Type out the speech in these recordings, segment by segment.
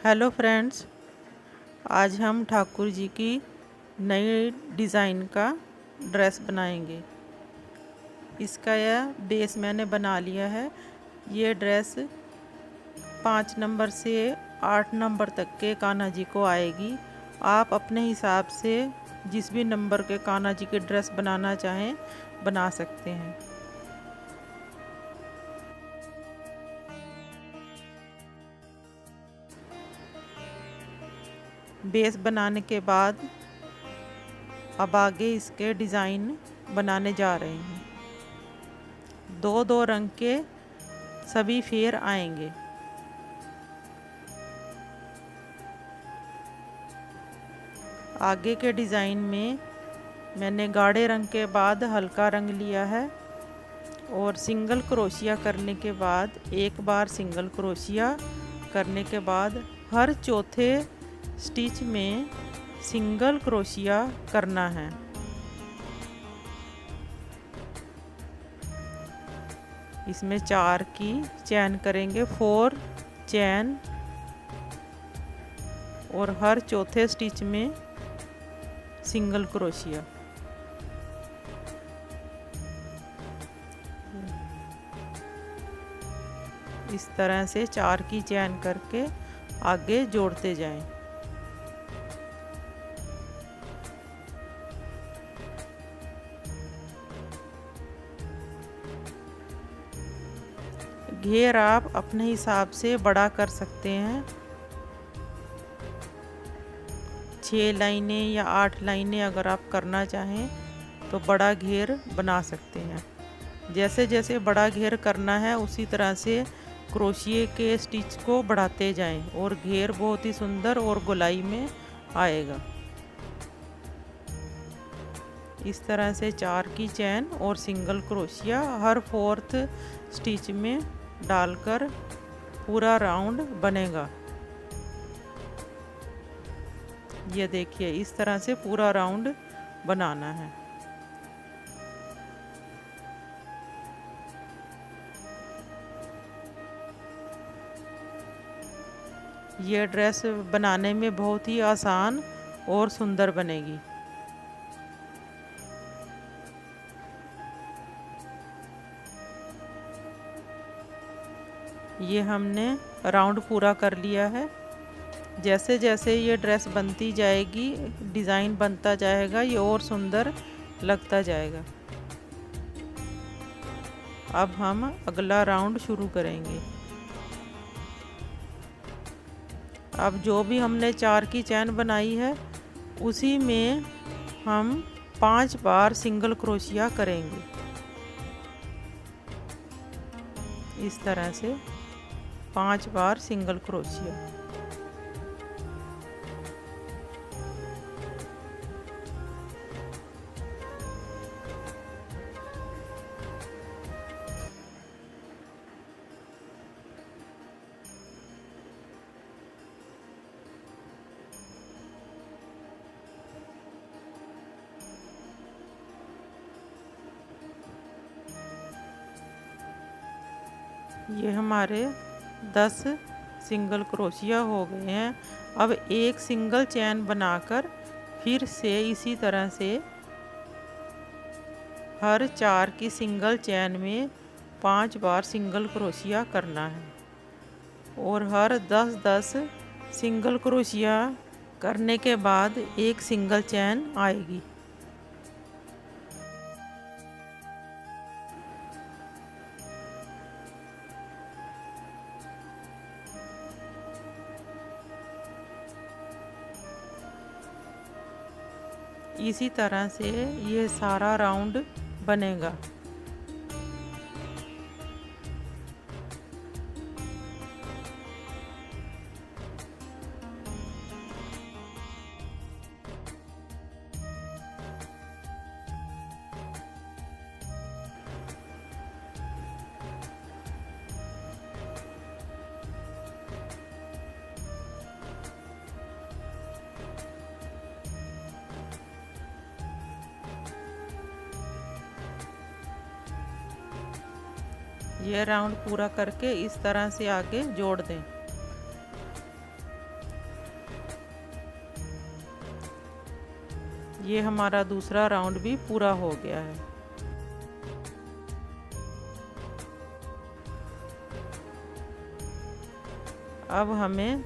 Hello friends, आज हम ठाकुर जी की नई डिज़ाइन का ड्रेस बनाएंगे। इसका यह बेस मैंने बना लिया है। ये ड्रेस 5 नंबर से 8 नंबर तक के कान्हा जी को आएगी। आप अपने हिसाब से जिस भी नंबर के कान्हा जी की ड्रेस बनाना चाहें बना सकते हैं। बेस बनाने के बाद अब आगे इसके डिज़ाइन बनाने जा रहे हैं। दो दो रंग के सभी फेर आएंगे। आगे के डिज़ाइन में मैंने गाढ़े रंग के बाद हल्का रंग लिया है और सिंगल क्रोशिया करने के बाद एक बार सिंगल क्रोशिया करने के बाद हर चौथे स्टिच में सिंगल क्रोशिया करना है। इसमें 4 की चैन करेंगे, 4 चैन, और हर चौथे स्टिच में सिंगल क्रोशिया। इस तरह से 4 की चैन करके आगे जोड़ते जाएं। घेर आप अपने हिसाब से बड़ा कर सकते हैं। 6 लाइनें या 8 लाइनें अगर आप करना चाहें तो बड़ा घेर बना सकते हैं। जैसे जैसे बड़ा घेर करना है उसी तरह से क्रोशिए के स्टिच को बढ़ाते जाएं और घेर बहुत ही सुंदर और गोलाई में आएगा। इस तरह से 4 की चैन और सिंगल क्रोशिया हर 4th स्टिच में डालकर पूरा राउंड बनेगा। ये देखिए, इस तरह से पूरा राउंड बनाना है। ये ड्रेस बनाने में बहुत ही आसान और सुंदर बनेगी। ये हमने राउंड पूरा कर लिया है। जैसे जैसे ये ड्रेस बनती जाएगी, डिज़ाइन बनता जाएगा, ये और सुंदर लगता जाएगा। अब हम अगला राउंड शुरू करेंगे। अब जो भी हमने 4 की चैन बनाई है उसी में हम 5 बार सिंगल क्रोशिया करेंगे। इस तरह से 5 बार सिंगल क्रोशिया। ये हमारे 10 सिंगल क्रोशिया हो गए हैं। अब एक सिंगल चैन बनाकर फिर से इसी तरह से हर 4 की सिंगल चैन में 5 बार सिंगल क्रोशिया करना है और हर 10-10 सिंगल क्रोशिया करने के बाद एक सिंगल चैन आएगी। इसी तरह से ये सारा राउंड बनेगा। ये राउंड पूरा करके इस तरह से आगे जोड़ दें। ये हमारा दूसरा राउंड भी पूरा हो गया है। अब हमें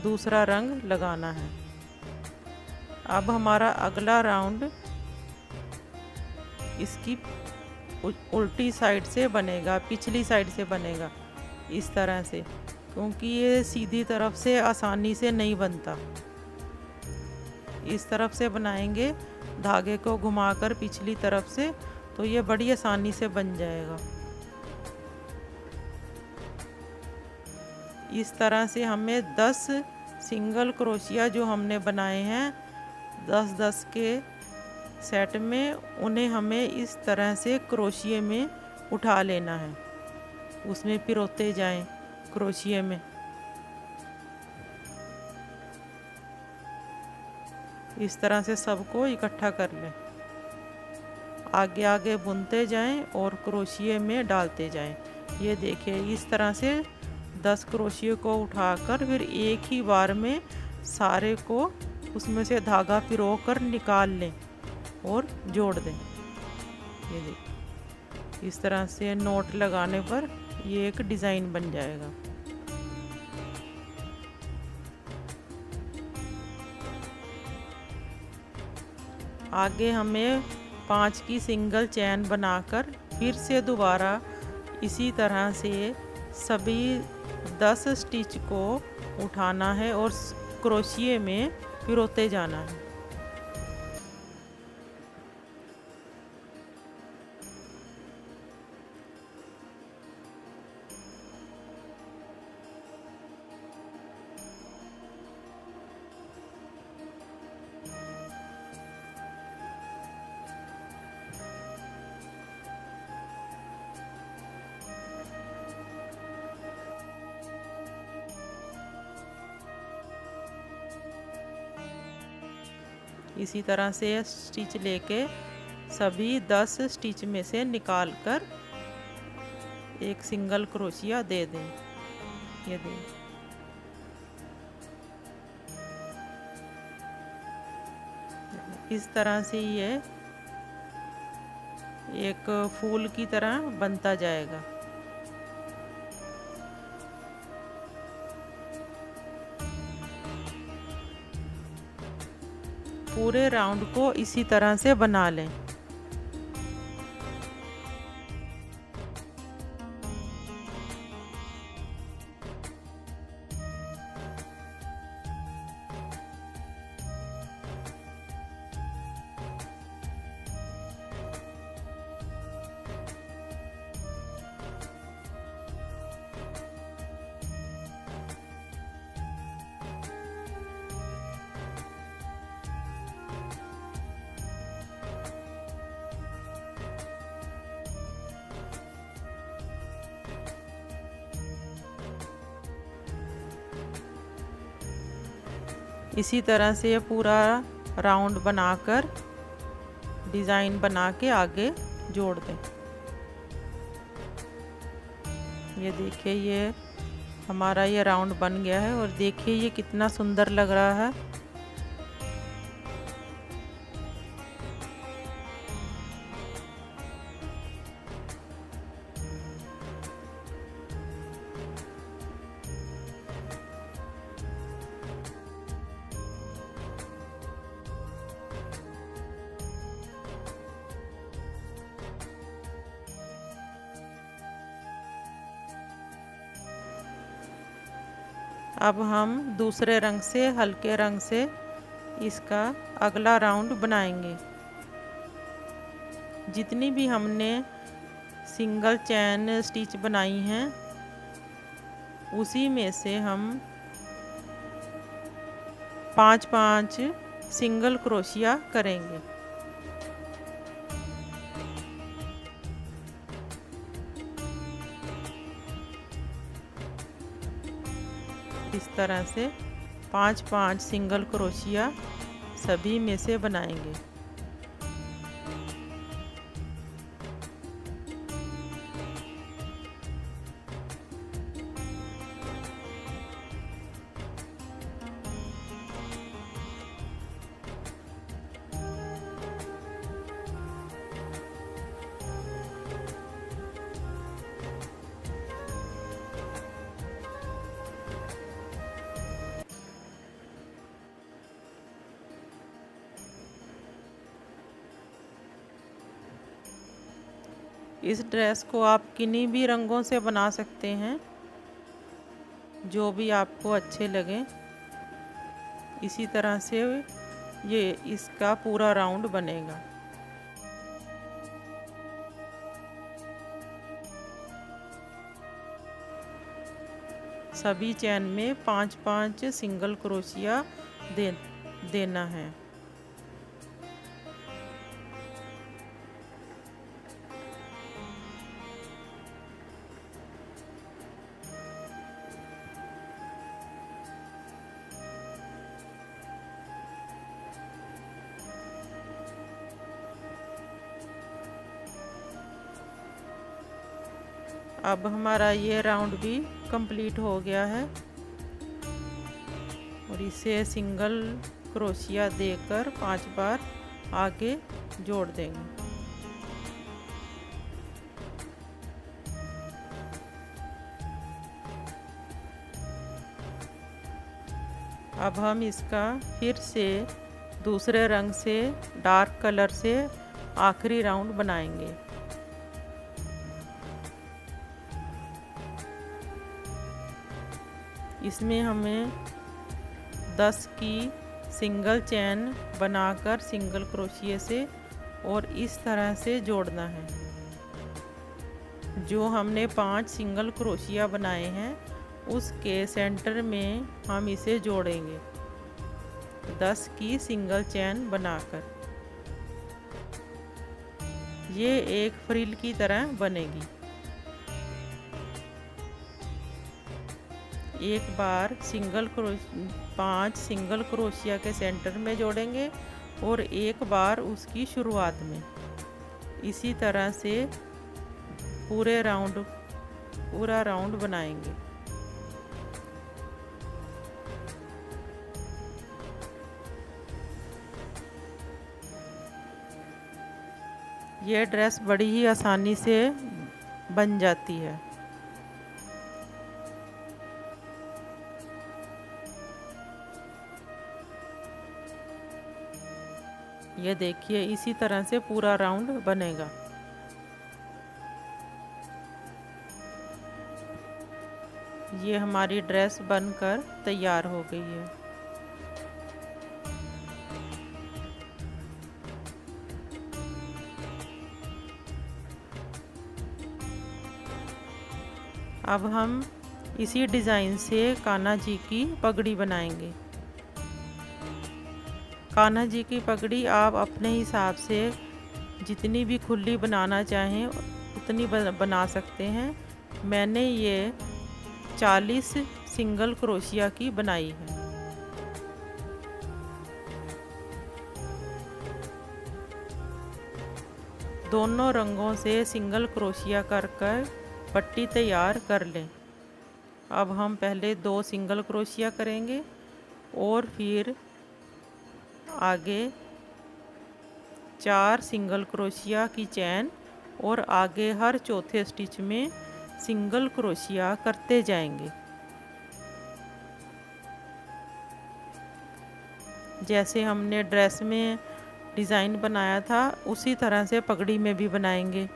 दूसरा रंग लगाना है। अब हमारा अगला राउंड इसकी उल्टी साइड से बनेगा, पिछली साइड से बनेगा इस तरह से, क्योंकि ये सीधी तरफ से आसानी से नहीं बनता। इस तरफ से बनाएंगे धागे को घुमाकर पिछली तरफ से, तो ये बड़ी आसानी से बन जाएगा। इस तरह से हमें 10 सिंगल क्रोशिया जो हमने बनाए हैं 10-10 के सेट में, उन्हें हमें इस तरह से क्रोशिये में उठा लेना है, उसमें पिरोते जाएं क्रोशिये में। इस तरह से सबको इकट्ठा कर लें, आगे आगे बुनते जाएं और क्रोशिये में डालते जाएं। ये देखिए इस तरह से 10 क्रोशिये को उठाकर फिर एक ही बार में सारे को उसमें से धागा पिरो कर निकाल लें और जोड़ दें। ये देखिए इस तरह से नोट लगाने पर ये एक डिज़ाइन बन जाएगा। आगे हमें 5 की सिंगल चैन बनाकर फिर से दोबारा इसी तरह से सभी 10 स्टिच को उठाना है और क्रोशिये में पिरोते जाना है। इसी तरह से स्टिच लेके सभी 10 स्टिच में से निकाल कर एक सिंगल क्रोशिया दे दें। ये दें। इस तरह से ये एक फूल की तरह बनता जाएगा। पूरे राउंड को इसी तरह से बना लें। इसी तरह से ये पूरा राउंड बनाकर डिज़ाइन बना के आगे जोड़ दें। ये देखिए ये हमारा ये राउंड बन गया है और देखिए ये कितना सुंदर लग रहा है। अब हम दूसरे रंग से, हल्के रंग से इसका अगला राउंड बनाएंगे। जितनी भी हमने सिंगल चैन स्टिच बनाई हैं उसी में से हम 5-5 सिंगल क्रोशिया करेंगे। इस तरह से 5-5 सिंगल क्रोशिया सभी में से बनाएंगे। इस ड्रेस को आप किन्हीं भी रंगों से बना सकते हैं, जो भी आपको अच्छे लगे। इसी तरह से ये इसका पूरा राउंड बनेगा। सभी चैन में 5-5 सिंगल क्रोशिया देना है। अब हमारा ये राउंड भी कंप्लीट हो गया है और इसे सिंगल क्रोशिया देकर 5 बार आगे जोड़ देंगे। अब हम इसका फिर से दूसरे रंग से डार्क कलर से आखिरी राउंड बनाएंगे। इसमें हमें 10 की सिंगल चैन बनाकर सिंगल क्रोशिया से और इस तरह से जोड़ना है। जो हमने 5 सिंगल क्रोशिया बनाए हैं उसके सेंटर में हम इसे जोड़ेंगे 10 की सिंगल चैन बनाकर। ये एक फ्रिल की तरह बनेगी। एक बार 5 सिंगल क्रोशिया के सेंटर में जोड़ेंगे और एक बार उसकी शुरुआत में। इसी तरह से पूरा राउंड बनाएंगे। यह ड्रेस बड़ी ही आसानी से बन जाती है। ये देखिए, इसी तरह से पूरा राउंड बनेगा। ये हमारी ड्रेस बनकर तैयार हो गई है। अब हम इसी डिज़ाइन से कान्हा जी की पगड़ी बनाएंगे। कान्हा जी की पगड़ी आप अपने हिसाब से जितनी भी खुली बनाना चाहें उतनी बना सकते हैं। मैंने ये 40 सिंगल क्रोशिया की बनाई है। दोनों रंगों से सिंगल क्रोशिया कर पट्टी तैयार कर लें। अब हम पहले 2 सिंगल क्रोशिया करेंगे और फिर आगे 4 सिंगल क्रोशिया की चैन और आगे हर चौथे स्टिच में सिंगल क्रोशिया करते जाएंगे। जैसे हमने ड्रेस में डिज़ाइन बनाया था उसी तरह से पगड़ी में भी बनाएंगे।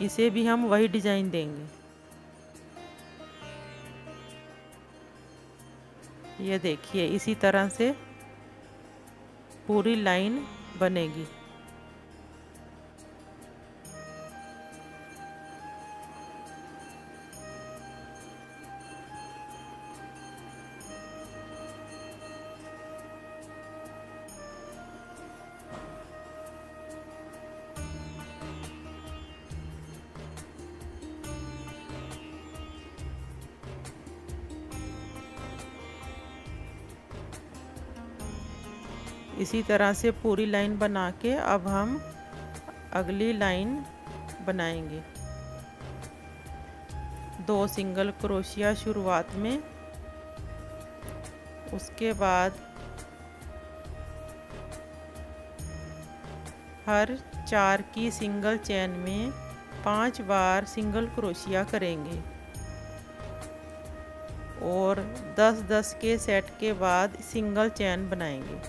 इसे भी हम वही डिज़ाइन देंगे। ये देखिए, इसी तरह से पूरी लाइन बनेगी। इसी तरह से पूरी लाइन बना के अब हम अगली लाइन बनाएंगे। 2 सिंगल क्रोशिया शुरुआत में, उसके बाद हर 4 की सिंगल चैन में 5 बार सिंगल क्रोशिया करेंगे और 10-10 के सेट के बाद सिंगल चैन बनाएंगे।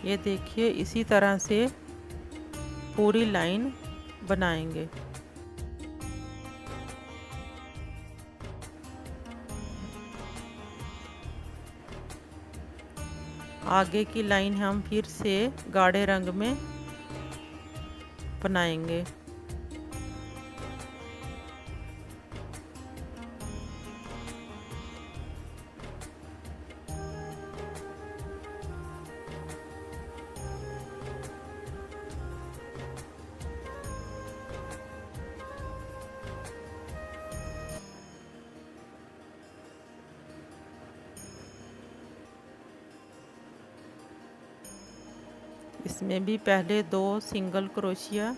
ये देखिए इसी तरह से पूरी लाइन बनाएंगे। आगे की लाइन हम फिर से गाढ़े रंग में बनाएंगे। इसमें भी पहले 2 सिंगल क्रोशिया,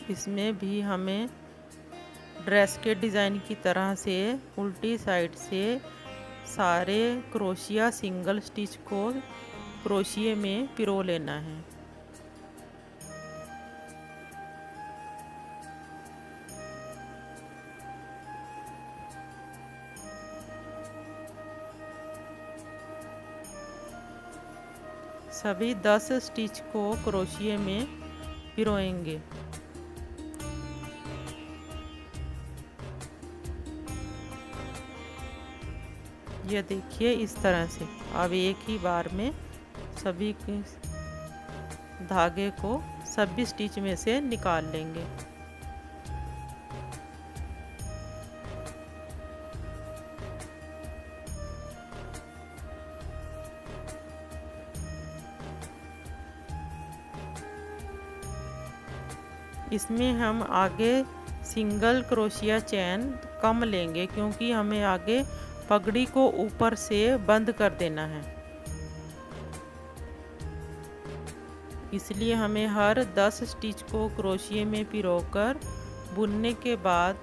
इसमें भी हमें ड्रेस के डिज़ाइन की तरह से उल्टी साइड से सारे क्रोशिया सिंगल स्टिच को क्रोशिए में पिरो लेना है। सभी 10 स्टिच को क्रोशिए में पिरोएंगे। ये देखिए इस तरह से। अब एक ही बार में सभी धागे को सभी स्टिच में से निकाल लेंगे। इसमें हम आगे सिंगल क्रोशिया चेन कम लेंगे क्योंकि हमें आगे पगड़ी को ऊपर से बंद कर देना है। इसलिए हमें हर 10 स्टिच को क्रोशिए में पिरोकर बुनने के बाद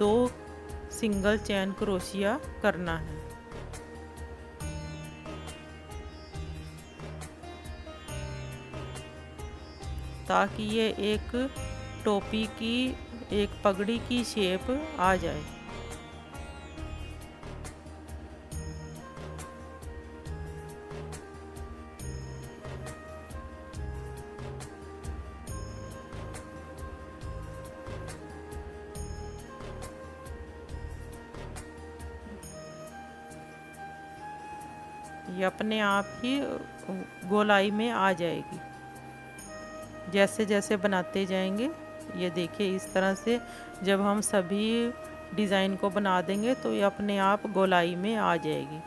2 सिंगल चेन क्रोशिया करना है। ताकि ये एक टोपी की, एक पगड़ी की शेप आ जाए। ये अपने आप ही गोलाई में आ जाएगी जैसे जैसे बनाते जाएंगे। ये देखिए इस तरह से जब हम सभी डिज़ाइन को बना देंगे तो ये अपने आप गोलाई में आ जाएगी।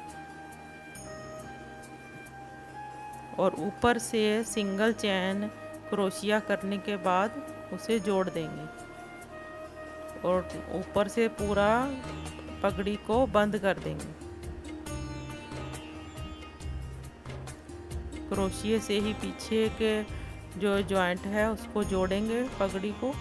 और ऊपर से सिंगल चैन क्रोशिया करने के बाद उसे जोड़ देंगे और ऊपर से पूरा पगड़ी को बंद कर देंगे। क्रोशिए से ही पीछे के जो जॉइंट है उसको जोड़ेंगे पगड़ी को।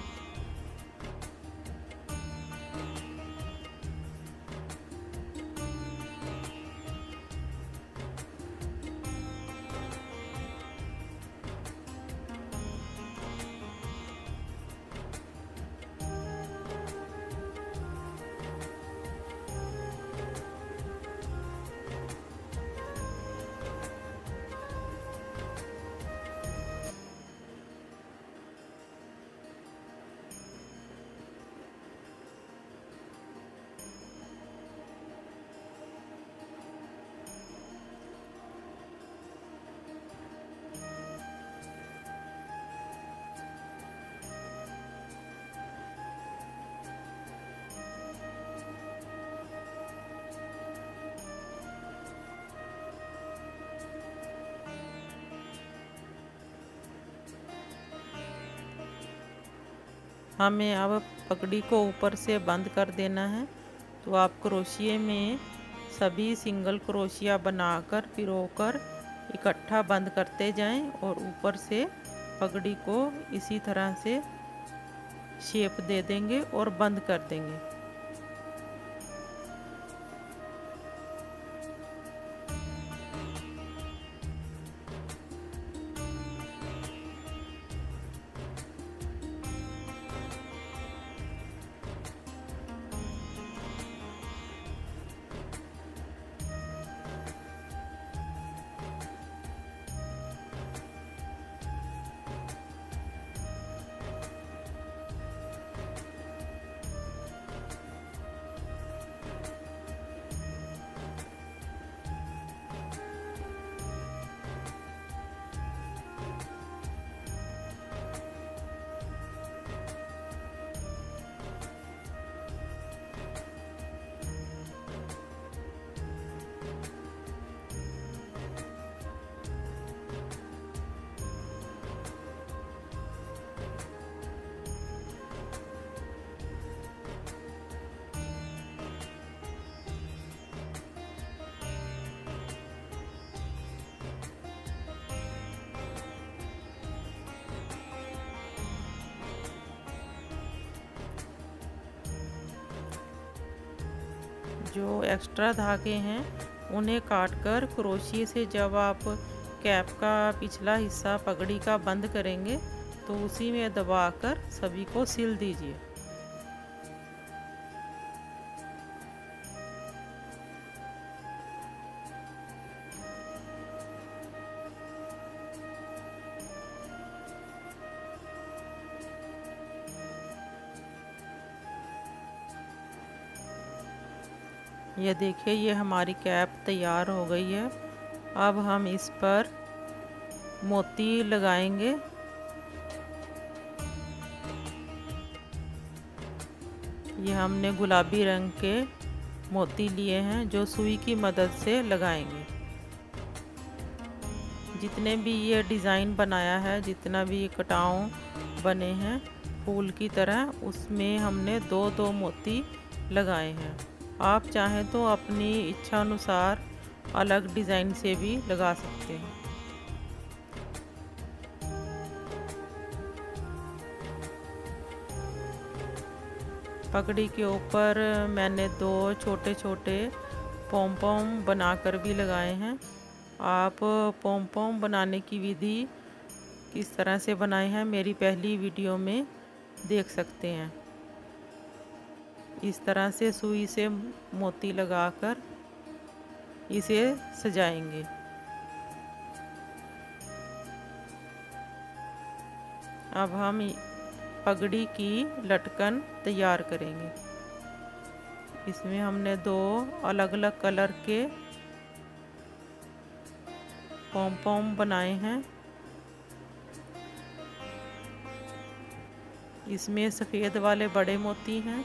हमें अब पगड़ी को ऊपर से बंद कर देना है। तो आप क्रोशिए में सभी सिंगल क्रोशिया बनाकर पिरोकर इकट्ठा बंद करते जाएं और ऊपर से पगड़ी को इसी तरह से शेप दे देंगे और बंद कर देंगे। जो एक्स्ट्रा धागे हैं उन्हें काटकर क्रोशिये से जब आप कैप का पिछला हिस्सा पगड़ी का बंद करेंगे तो उसी में दबाकर सभी को सिल दीजिए। ये देखिए, ये हमारी कैप तैयार हो गई है। अब हम इस पर मोती लगाएंगे। ये हमने गुलाबी रंग के मोती लिए हैं जो सुई की मदद से लगाएंगे। जितने भी ये डिज़ाइन बनाया है, जितना भी ये कटाव बने हैं फूल की तरह, उसमें हमने दो दो मोती लगाए हैं। आप चाहें तो अपनी इच्छा अनुसार अलग डिज़ाइन से भी लगा सकते हैं। पगड़ी के ऊपर मैंने दो छोटे छोटे पॉम पॉम बनाकर भी लगाए हैं। आप पॉम पॉम बनाने की विधि किस तरह से बनाए हैं मेरी पहली वीडियो में देख सकते हैं। इस तरह से सुई से मोती लगाकर इसे सजाएंगे। अब हम पगड़ी की लटकन तैयार करेंगे। इसमें हमने दो अलग अलग कलर के पॉम पॉम बनाए हैं। इसमें सफ़ेद वाले बड़े मोती हैं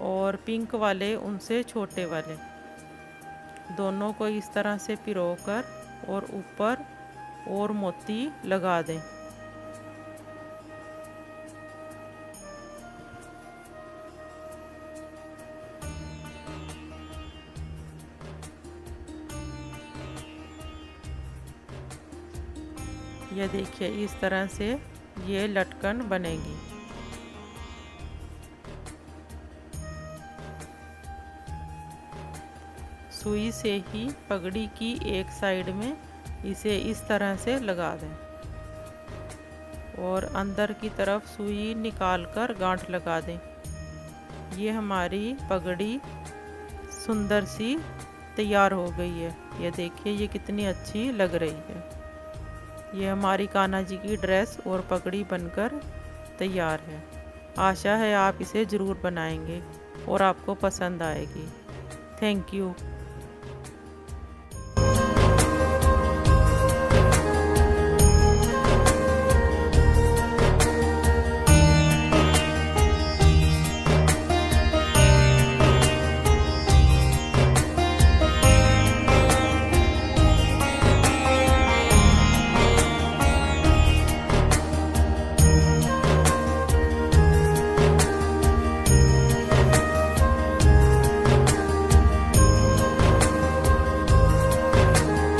और पिंक वाले उनसे छोटे वाले। दोनों को इस तरह से पिरोकर और ऊपर और मोती लगा दें। ये देखिए, इस तरह से ये लटकन बनेगी। सुई से ही पगड़ी की एक साइड में इसे इस तरह से लगा दें और अंदर की तरफ सुई निकालकर गांठ लगा दें। ये हमारी पगड़ी सुंदर सी तैयार हो गई है। ये देखिए, ये कितनी अच्छी लग रही है। ये हमारी कान्हा जी की ड्रेस और पगड़ी बनकर तैयार है। आशा है आप इसे ज़रूर बनाएंगे और आपको पसंद आएगी। Thank you.